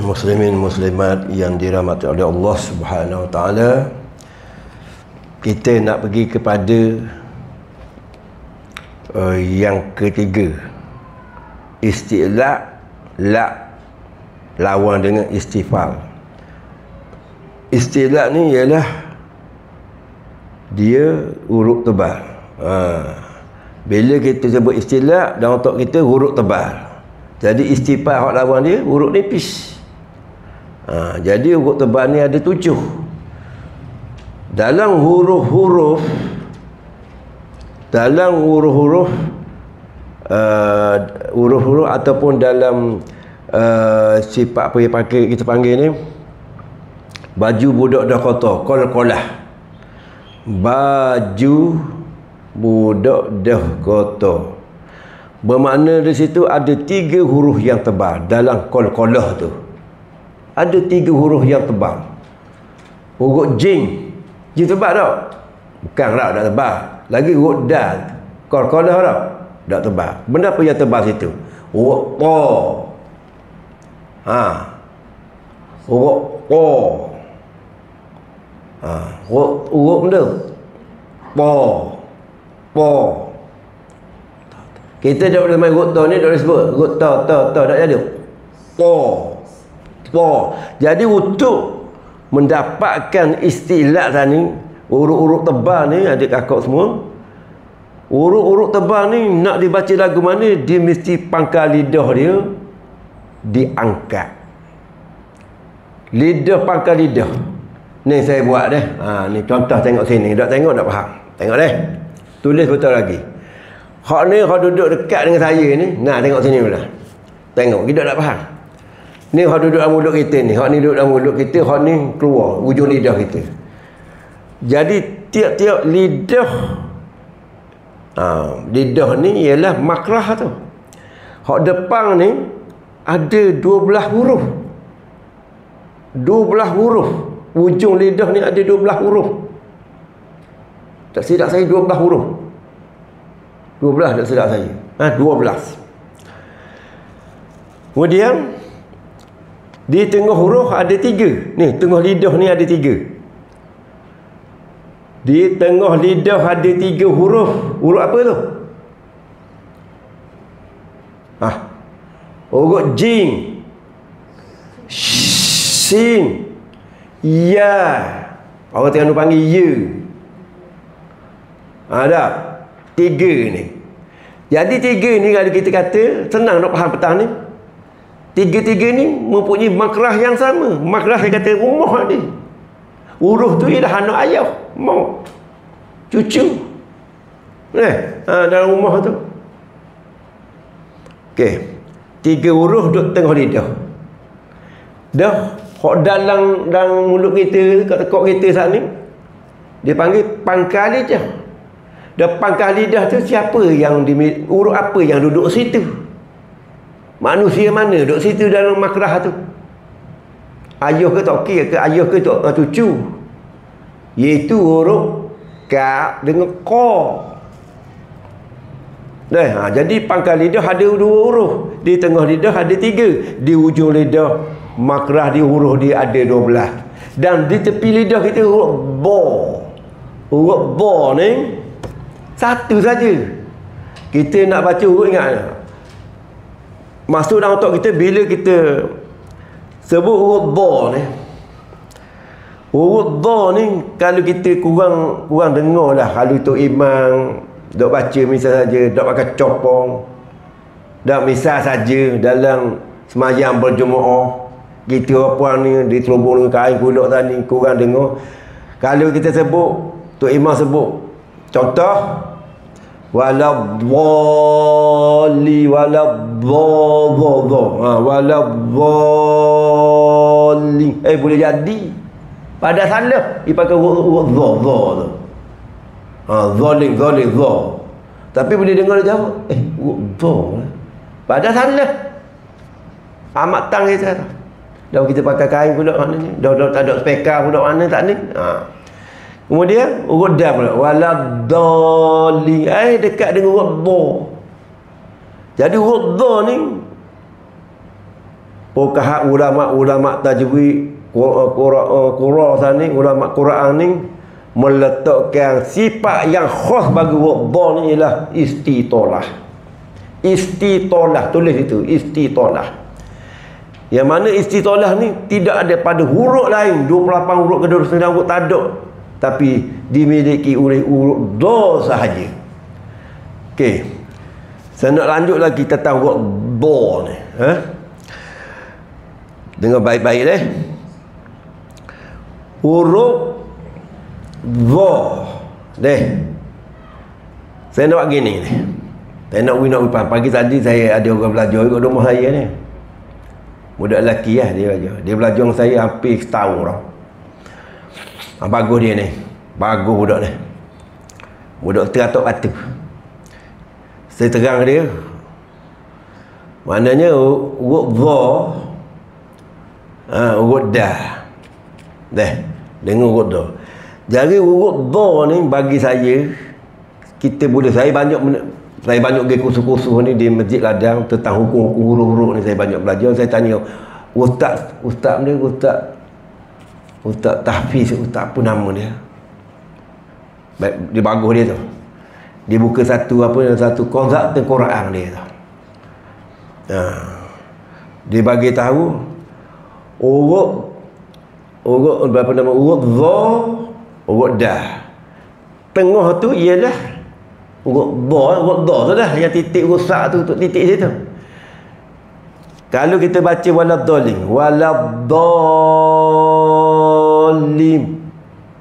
Muslimin muslimat yang dirahmati oleh Allah Subhanahu Wa Taala, kita nak pergi kepada yang ketiga, isti'la, lawan dengan istifal. Isti'la ni ialah dia huruf tebal. Bila kita sebut isti'la, dalam otak kita huruf tebal. Jadi istifal hak lawan dia huruf nipis. Jadi huruf tebal ni ada 7. Dalam huruf-huruf ataupun dalam sifat apa yang kita panggil ni, baju budak dah kotor, qol-qolah. Baju budak dah kotor, bermakna di situ ada 3 huruf yang tebal. Dalam qol-qolah tu ada 3 huruf yang tebal. Huruf jim tebal tak? Bukan tak tebal. Lagi huruf dal, qol-qolah tak tebal. Benda apa yang tebal situ? Huruf ta. Huruf ta. Huruf benda pa. Kita dah boleh main huruf ta ni, dah boleh sebut huruf ta tak ada. Pa. Jadi untuk mendapatkan istilah tadi, huruf-huruf tebal ni, adik kakak semua, huruf-huruf tebal ni nak dibaca lagu mana, dia mesti pangkal lidah dia diangkat. Lidah, pangkal lidah. Ni saya buat deh. Ni contoh, tengok sini. Tak tengok tak faham. Tengok deh. Tulis betul lagi. Hak ni hak duduk dekat dengan saya ni. Nah, tengok sini pula. Tengok, kita tak faham. Ni hak duduk dalam mulut kita ni. Hak ni duduk dalam mulut kita, hak ni keluar ujung lidah kita. Jadi tiap-tiap lidah, lidah ni ialah makrah tu. Hak depan ni ada 12 huruf. 12 huruf. Ujung lidah ni ada 12 huruf. Tak silap saya 12 huruf. 12 tak silap saya. 12. Kemudian di tengah huruf ada 3. Ni tengah lidah ni ada 3. Di tengah lidah ada 3 huruf. Huruf apa tu? Huruf jim, sin, ya. Orang tengah panggil ya. Ada 3 ni. Jadi 3 ni kalau kita kata senang nak faham petang ni. 3 ni mempunyai makrah yang sama. Makrah saya kata rumah ni. Huruf tu ialah anak ayah, mak, cucu. Dalam rumah tu. Okey. 3 huruf duduk tengah lidah. Dah hok dalam mulut kita, kat tekuk kita saat ni, dia panggil pangkal lidah. Dah pangkal lidah tu siapa yang huruf apa yang duduk situ? Manusia mana duduk situ dalam makrah tu? Ayah ke tok ke ayah ke tok cucu? Iaitu huruf ka dengan qa. Jadi pangkal lidah ada 2 huruf. Di tengah lidah ada 3. Di ujung lidah makrah di huruf dia ada 12. Dan di tepi lidah kita huruf ba. Huruf ba ni satu saja. Kita nak baca huruf, ingat, masuk dalam otak kita bila kita sebut huruf ba ni. Huruf ba ni kalau kita kurang dengar lah. Kalau Tok Imam dok baca misal saja, dok pakai copong, dak misal saja dalam semayang berjemaah, kita puan ni diterobong dengan kain kulak tadi, kurang dengar. Kalau kita sebut, Tok Imam sebut contoh, waladzali, waladzali, boleh jadi pada salah dipakai huruf dha tu. Zalim, dha. Tapi boleh dengar dia jawab, huruf dha. Pada salah. Amat tang kita. Dah kita pakai kain pula mana ni. Dah tak ada speaker pula mana tak ni. Kemudian huruf dal pula. Waladzali. Dekat dengan huruf dha. Jadi huruf dha ni Pokahat ulama-ulama tajwid Qur'an ni, ulama Quran ni meletakkan sifat yang khas bagi huruf dha ni ialah istitolah. Istitolah, tulis itu, istitolah. Yang mana istitolah ni tidak ada pada huruf lain, 28 huruf ke 29 huruf tak ada, tapi dimiliki oleh huruf dha sahaja. Okey. Saya nak lanjut lagi tentang huruf dha ni, dengar baik-baik deh. Huruf dha deh. Saya nak buat gini ni. Saya nak faham. Pagi tadi saya ada orang belajar kat rumah saya ni. Budak lelaki lah dia belajar. Dia belajar dengan saya hampir setahun dah. Bagus dia ni. Bagus budak ni. Budak teratuk batu. Saya terang dia. Maknanya huruf dha, huruf dah. Dengar huruf dha. Jadi huruf dha ni bagi saya, kita boleh, saya banyak pergi kursus-kursus ni di Masjid Ladang tentang hukum-hukum huruf-huruf ni. Saya banyak belajar. Saya tanya ustaz ni, ustaz tahfiz, ustaz apa nama dia, dia bagus dia tu. Dia buka satu konsep tentang Quran dia tu. Dia bagi tahu huruf berapa nama huruf dha, huruf dah. Tengah tu ialah huruf dha tu dah, yang titik rusak tu, titik situ. Kalau kita baca waladhdallin,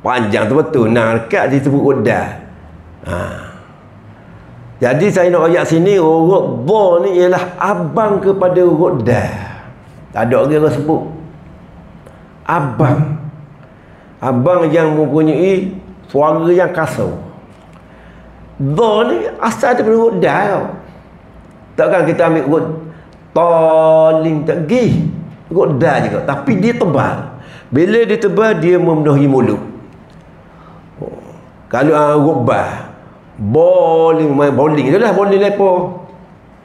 panjang tu betul. Nah, dekat disebut huruf dah. Jadi saya nak ayat sini, huruf dha ni ialah abang kepada huruf dah. Tak ada orang sebut abang yang mempunyai suara yang kasar. Dha ni asal daripada huruf dah tau. Takkan kita ambil huruf talim tak gi, huruf dah juga, tapi dia tebal. Bila dia tebal, dia memenuhi mulut. Kalau huruf ba, bowling tu lah, bowling lepo.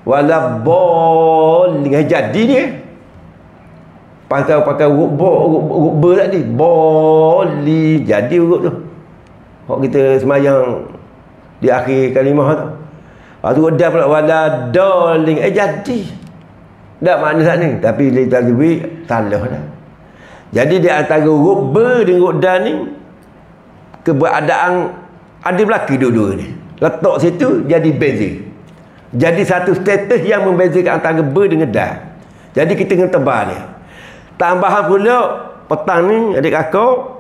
Wala bowling jadi dia. Pakai huruf ba tadi, bowling jadi huruf tu. Hak kita semayang di akhir kalimah tu. Lepas tu dah pula wala darling jadi. Tak makna saat ni, tapi dia tajwid salah dah. Jadi di antara huruf ba dengan huruf da ni, keberadaan ada belaki dua-dua ni. Letak situ jadi beza. Jadi satu status yang membezakan antara ba dengan da. Jadi kita kena tebal dia. Tambahan pula petang ni adik kakak,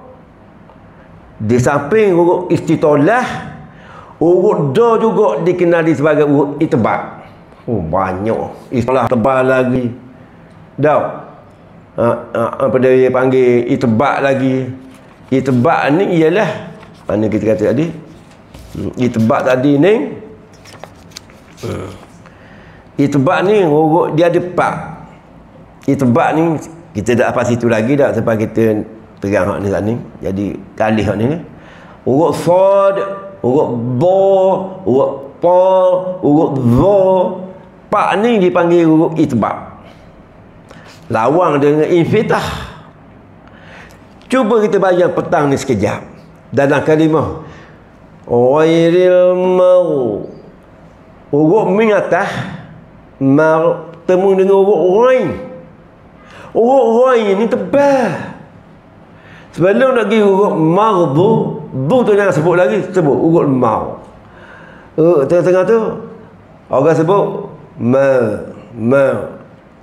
di samping huruf istitolah, huruf da juga dikenali sebagai huruf itbaq. Banyak istilah tebal lagi. Dah. Apa dia panggil itbaq lagi. Itbaq ni ialah, mana kita kata tadi? Itbaq tadi ni. Itbaq ni huruf dia ada pak. Itbaq ni kita dah apa situ lagi dah sampai kita terang hak ni ni. Jadi kali hak ni. Huruf sad, huruf dha, huruf pa, huruf dha. Pak ni dipanggil huruf itbaq. Lawang dengan infitah. Cuba kita bayang petang ni sekejap. Dalam kalimah ghairil mau, huruf min atas, mar temu dengan huruf ghain. Huruf ghain ni tebal. Sebelum nak pergi huruf maghdu, du tu jangan sebut lagi, sebut huruf mau. Tengah-tengah tu orang sebut ma.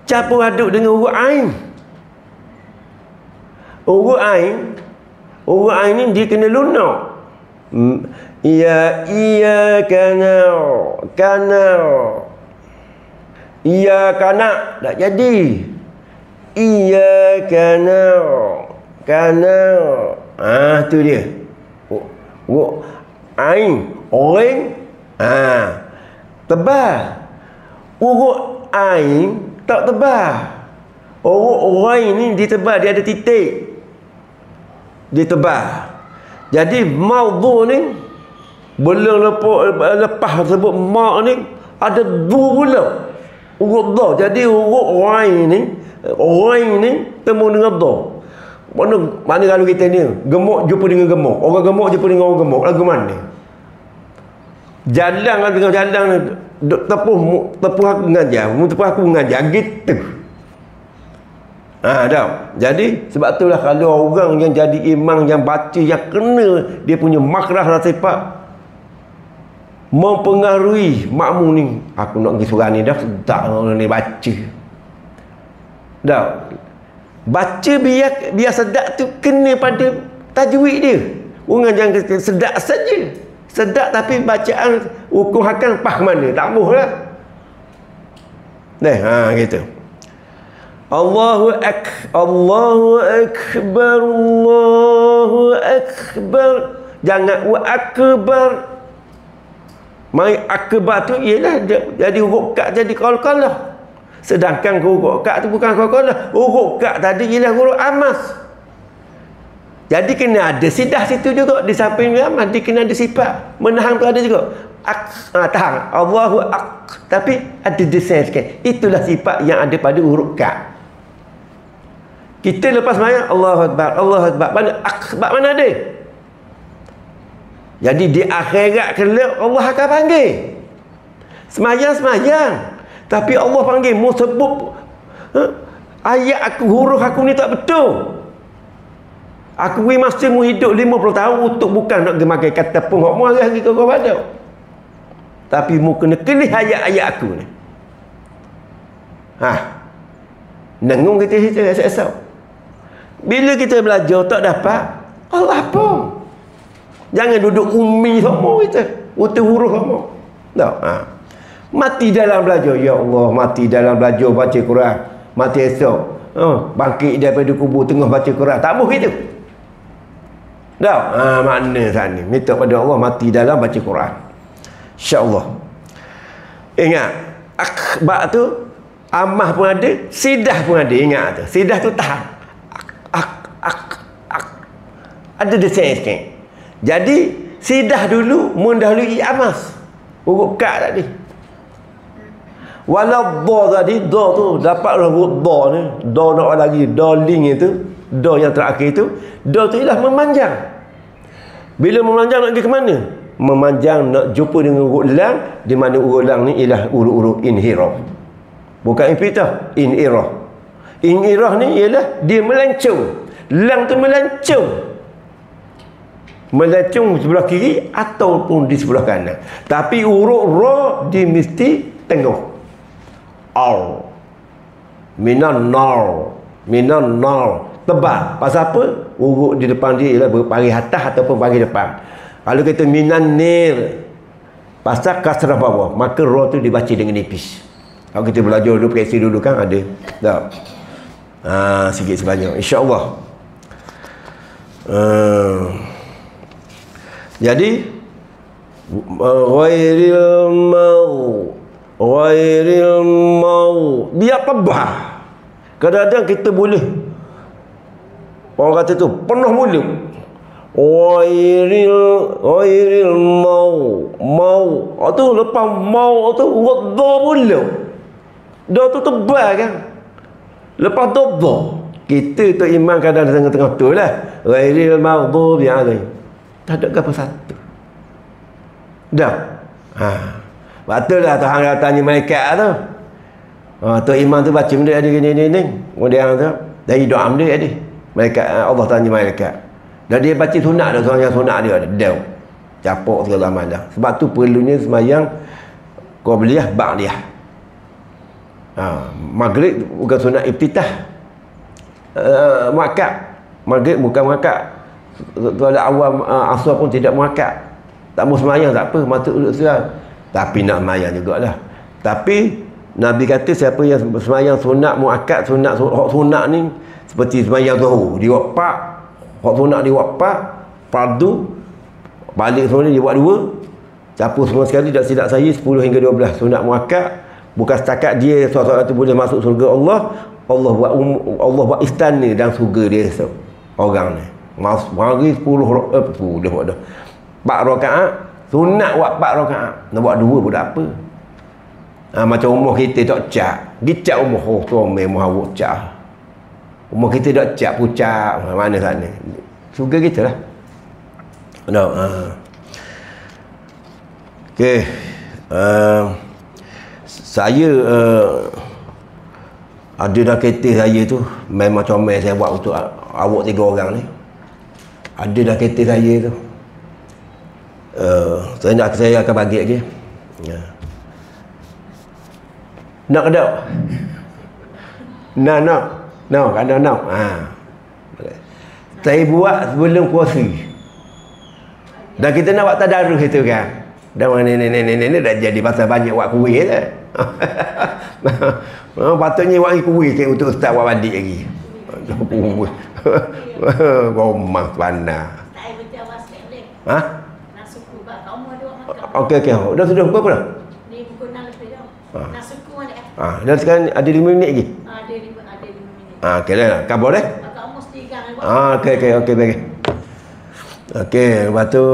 Campur aduk dengan huruf ain. Huruf ain ni dia kena lunak. Iya kana tak jadi. Iya kana. Tu dia. Ain orang tebal. Huruf ain tak tebal. Huruf orang ni dia tebal, dia ada titik. Dia tebal. Jadi maudhu ni belum lepas sebut ma' ni ada dua pula huruf dha. Jadi huruf ain ni orang ni temu dengan dha. Mana kalau kita ni gemuk jumpa dengan gemuk, orang gemuk jumpa dengan orang gemuk, lagu mana? Jalan dengan jalan tepuh aku mengajar, aku mengajar gitu. Dah. Jadi sebab itulah kalau orang yang jadi imam yang baca yang kena dia punya makrah dan sifat mempengaruhi makmum ni. Aku nak pergi surah ni dah sedap orang ni baca. Dah. Baca biar sedap tu kena pada tajwid dia. Orang jangan sedap saja. Sedap tapi bacaan hukum hakam faham mana? Tak boleh lah. Gitu. Allahu akbar, Allahu akbar. Jangan wa akbar. Mai akbar tu ialah jadi huruf ka jadi qalqalah. Sedangkan huruf ka tu bukan qalqalah. Huruf ka tadi ialah huruf amas. Jadi kena ada sidah situ juga di samping amas, dia kena ada sifat. Menahan tu ada juga. Tahan. Allahu ak. Tapi ada desain sikit. Itulah sifat yang ada pada huruf ka. Kita lepas sembahyang Allahu akbar, Allahu akbar. Mana akbar mana ada? Jadi di akhirat kelak Allah akan panggil. Sembahyang. Tapi Allah panggil mu sebut ayat aku, huruf aku ni tak betul. Aku masa mu hidup 50 tahun untuk bukan nak gemakai kata pun hok mu hari kau pada. Tapi mu kena kelih ayat-ayat aku ni. Nengung kita esok. Bila kita belajar tak dapat, Allah apa? Jangan duduk umi semua kita. Untuk huruf semua. Tak. Mati dalam belajar. Ya Allah, mati dalam belajar baca Quran. Mati esok. Bangkit daripada kubur tengah baca Quran. Tak boleh itu. Tak. Makna sana. Minta pada Allah mati dalam baca Quran. InsyaAllah. Ingat. Akbar tu amah pun ada, sidah pun ada. Ingat tu. Sidah tu tahan. Ada desain sikit. Jadi sidah dulu mendahului amas. Huruf ka tadi. Walau dha tadi, dha tu dapatlah huruf dha ni. Dha nak lagi, dha ling itu, dha yang terakhir itu, dha tu ialah memanjang. Bila memanjang nak pergi ke mana? Memanjang nak jumpa dengan huruf lang, di mana huruf lang ni ialah huruf inhiraf. Bukan infitah, inhiraf. Inhiraf ni ialah dia melancung. Lang tu melancung. Melancung sebelah kiri ataupun di sebelah kanan. Tapi huruf ra dia mesti tengah. Al. Minan nar. Tebal. Pasal apa? Huruf di depan dia ialah baris atas ataupun baris depan. Kalau kita minan nir, pasal kasrah bawah, maka ra tu dibaca dengan nipis. Kalau kita belajar dulu, praksi dulu kan ada. Tak. Sikit sebanyak. InsyaAllah. Jadi ghairil mau dia tebal. Kadang-kadang kita boleh orang kata tu penuh mulut. Ghairil mau tu lepas mau tu wadha pula. Dah tu tebal kan. Lepas tu dha. Kita tu imam kadang tengah-tengah tu lah. Ghairil maghdubi alaihim. Tak ada apa satu. Dah. Betul lah Tuhan tanya malaikat tu. Tu imam tu baca benda ada gini. Kemudian tu dari doa dia ada. Malaikat Allah tanya malaikat. Dan dia baca sunat dah, seorang yang sunat dia ada. Dah. Capok segala macam. Sebab tu perlunya sembahyang qabliyah ba'diyah. Maghrib bukan sunat iftitah. Muakkad. Maghrib bukan muakkad. Kalau awam asar pun tidak muakkad. Tak mau semayang tak apa, mata duduk seram. Tapi nak semayang jugalah. Tapi Nabi kata siapa yang semayang sunat muakkad, sunat ni seperti semayang zuhur, dia buat 4, hak sunat dia buat 4, fardu balik semua dia buat 2, campur semua sekali tak silap saya 10 hingga 12 sunat muakkad. Bukan setakat dia seorang tu boleh masuk surga Allah buat istana dalam surga dia orang ni. Mari 10 dah 4 rakaat sunat buat 4 rakaat, nak buat 2 pun tak apa. Macam umur kita tak cak gicak umur tu memang awak cak Rumah kita dak cap pucak mana sana. Surga kita lah. No, okey. Saya ada dah kereta saya tu memang comel saya buat untuk awak 3 orang ni. Ada dah kereta saya tu. Saya akan bagi lagi. Ya. Nak ke tak? No, ada nak. Saya buat sebelum puasa. Dan kita nak buat tadarus itu kan. Dan nenek dah jadi pasal banyak buat kuih dah. Patutnya buat kuih ke untuk ustaz buat balik lagi. Gomang pandai. Ha? Okey. Dah sudah pukul apa dah? Ni pukul 6 lebih dah. Nak suku mana? Dan sekarang ada 5 minit lagi. Ada 5 minit. Okey dah. Khabar dah? Kakak mesti kan. Okey baik. Okey, lepas tu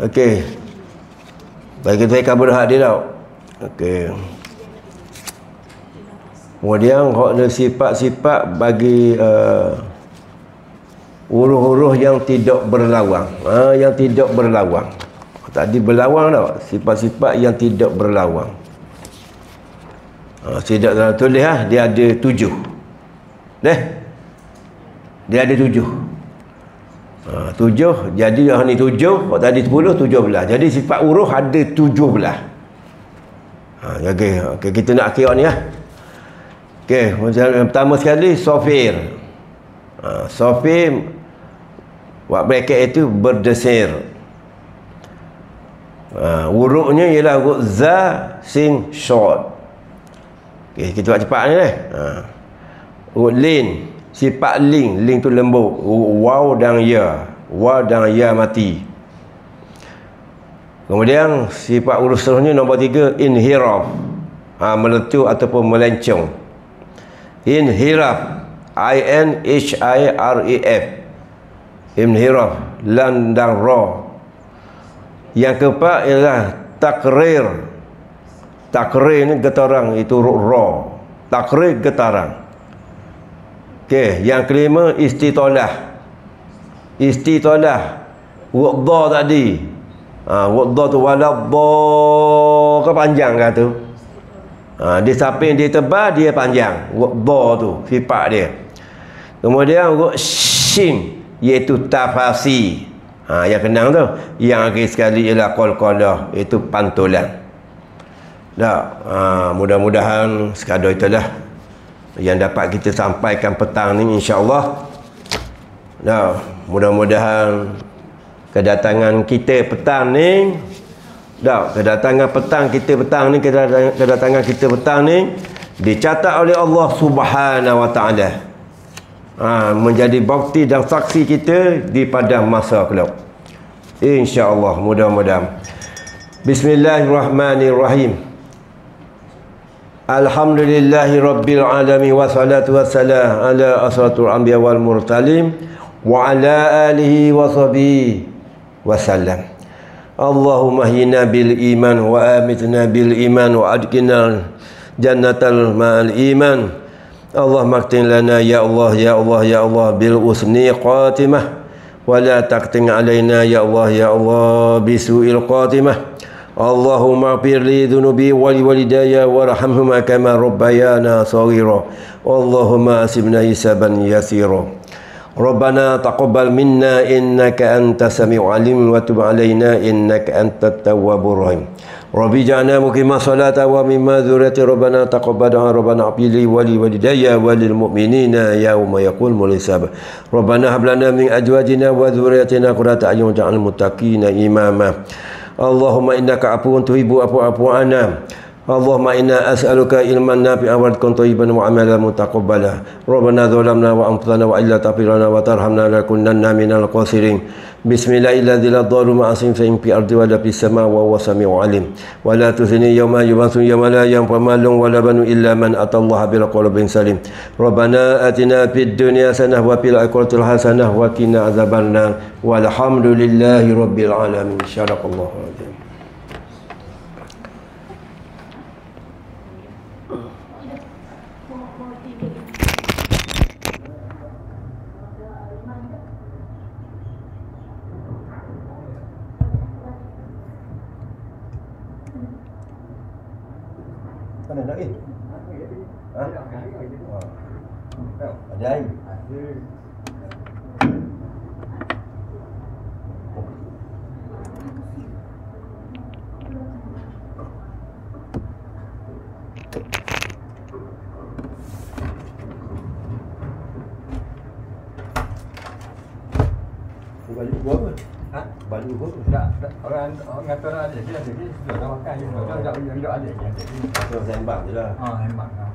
okey. Bagi saya khabar hak dia tau. Okey. Kemudian hak ada sifat-sifat bagi huruf-huruf yang tidak berlawang. Yang tidak berlawang. Tadi berlawang tau. Sifat-sifat yang tidak berlawang. Tidak tulis dia ada 7. Dia ada 7. 7. Jadi yang ni 7, kalau tadi 10, 17. Jadi sifat huruf ada 17. Okey, kita nak kira ni lah. Okey, yang pertama sekali sofir. Sofir buat bracket itu berdesir. Hurufnya ialah huruf za, sin, short. Okey, kita buat cepat ni huruf lin, sifat lin tu lembut. Waw dan ya mati. Kemudian sifat huruf seterusnya nombor 3 inhiraf. Meletup ataupun melencong. Inhiraf, INHIRAF. Inhiraf, lam dan ra. Yang keempat ialah takrir. Takrir ni getaran, itu ra. Takrir getaran. Okey, yang kelima istitolah. Istitolah wadha tadi. Wadha tu waladha ke panjang ke tu? Dia siapa yang dia tebal dia panjang. Wadha tu sifat dia. Kemudian huruf shin iaitu tafasi. Yang kenang tu. Yang akhir sekali ialah qalqalah, iaitu pantulan. Mudah-mudahan sekadar itulah yang dapat kita sampaikan petang ni, insya-Allah. Mudah-mudahan kedatangan kita petang ni, kedatangan kita petang ni dicatat oleh Allah Subhanahu Wa Taala, menjadi bukti dan saksi kita di padang masa kelak, insya-Allah. Mudah-mudahan. Bismillahirrahmanirrahim. Alhamdulillahi Rabbil Alamin. Wassalatu wassalam ala asratul anbiya wal mursalin wa ala alihi wa sahbihi wasallam. Allahumma hina bil iman wa amitna bil iman wa adkina jannatal ma'al iman. Allah maktin lana ya Allah ya Allah ya Allah bil usni qatimah wa la taqtin alaina ya Allah bisu'il qatimah. Allahumma firli dhunubi wali walidayya warhamhuma kama rabbayana saghira. Allahumma asibna hisaban yasira. Rabbana taqabbal minna innaka antas samiul alim wa tub alaina innaka antat tawwabur rahim. Rabbi ja'alna muqimas salata wa mimma dzurriyyati rabbana taqabbal du'a rabbana afili wali walidayya walil mu'minina yauma yaqumul hisab. Rabbana hab lana min azwajina wa dzurriyyatina qurrata a'yun waj'alna muttaqina imama. Allahumma innaka afuwun tuhibbu afwa anna. Allahumma inna as'aluka ilman nafi'an wa rizqan thayyiban wa amalan mutaqabbala. Rabbana zalamna wa anfusana wa illa taghfir lana wa tarhamna lanakunanna minal khasirin. Bismillahirrahmanirrahim. La dharra ma'asim fi ardi wa la fis sama wa huwa samiu alim. Wa la tuzni yawma yub'atsun yawma la yanfa'u malun wa la banun illa man atallaha bil qalbin salim. Rabbana atina fid dunya hasanah wa fil akhirati hasanah wa qina azabannar. Walhamdulillahi rabbil alamin. Sadaqallahu alazim. Mana nak pergi? Ha? Ada air? Baju gua apa? Ha? Baju gua apa? Tak, orang kata orang ada je, sudah dah makan je. Orang tak ada je. So, sembang je lah. Hemat lah.